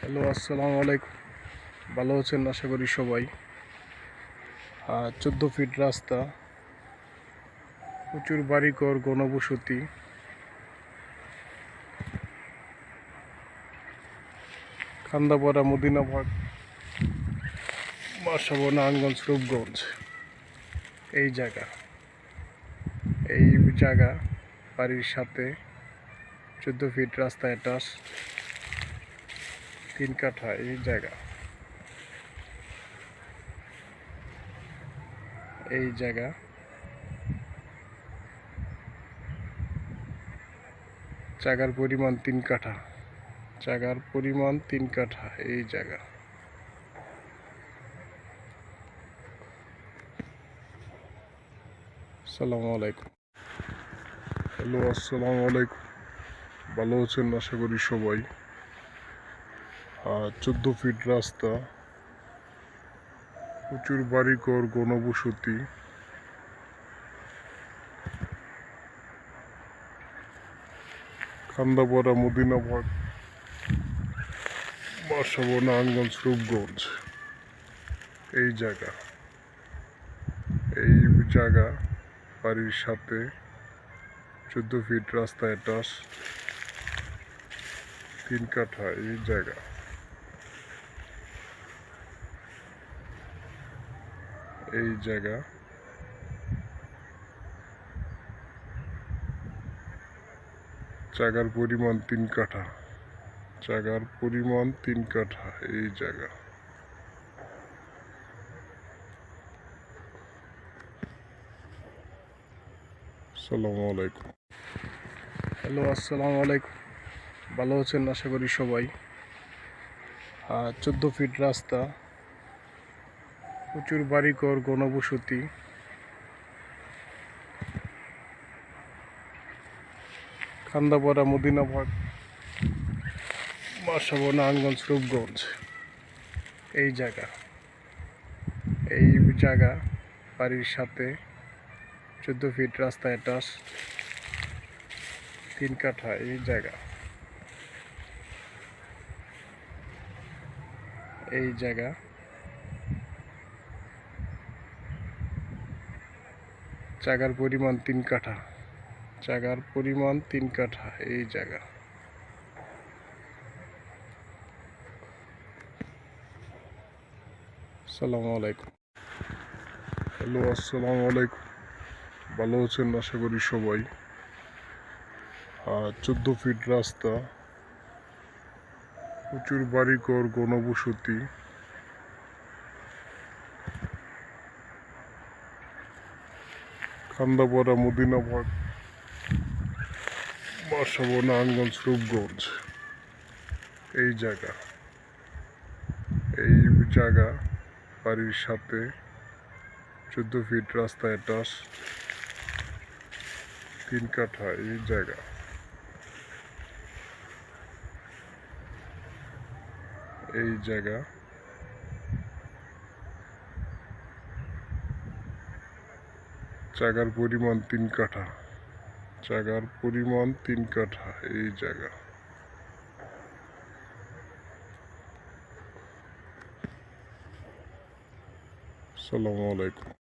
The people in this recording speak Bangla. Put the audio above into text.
হ্যালো, আসসালামু আলাইকুম। ভালো আছেন আশা করি সবাই। 14 ফিট রাস্তা, প্রচুর বাড়িঘর, ঘনবসতি। খান্দাপাড়া, মদিনাবাগ, বাসাবো, নারায়ণগঞ্জ, রূপগঞ্জ। এই জায়গা বাড়ির সাথে 14 ফিট রাস্তা অ্যাটাচ, 3 কাঠা এই জায়গা জায়গার পরিমাণ 3 কাঠা। জায়গার পরিমাণ 3 কাঠা এই জায়গা। আসসালামু আলাইকুম। হ্যালো, আসসালামু আলাইকুম। ভালো আছেন আশা করি সবাই। 14 ফিট রাস্তা, প্রচুর বাড়িঘর, ঘনবসতি। খান্দাপাড়া, মদিনাবাগ, বাসাবো, নারায়ণগঞ্জ, রূপগঞ্জ। এই জায়গা বাড়ির সাথে 14 ফিট রাস্তা অ্যাটাচ, 3 কাঠা এই জায়গা। জায়গার পরিমাণ 3 কাঠা। জায়গার পরিমাণ 3 কাঠা এই জায়গা। আসসালামু আলাইকুম। হ্যালো, আসসালামু আলাইকুম। ভালো আছেন আশা করি সবাই। 14 ফিট রাস্তা, প্রচুর বাড়িঘর, ঘনবসতি। খান্দাপাড়া, মদিনাবাগ, বাসাবো, নারায়ণগঞ্জ, রূপগঞ্জ। এই জায়গা বাড়ির সাথে 14 ফিট রাস্তা অ্যাটাচ, 3 কাঠা এই জায়গা। জায়গার পরিমাণ 3 কাঠা। জায়গার পরিমাণ 3 কাঠা এই জায়গা। আসসালামু আলাইকুম। হ্যালো, আসসালামু আলাইকুম। ভালো আছেন আশা করি সবাই। 14 ফিট রাস্তা, প্রচুর বাড়িঘর, ঘনবসতি। খান্দাপাড়া, মদিনাবাগ, বাসাবো, নারায়ণগঞ্জ, রূপগঞ্জ। এই জায়গা বাড়ির সাথে 14 ফিট রাস্তা অ্যাটাচ, 3 কাঠা এই জায়গা। জায়গার পরিমাণ 3 কাঠা। জায়গার পরিমাণ 3 কাঠা এই জায়গা। আসসালামু আলাইকুম।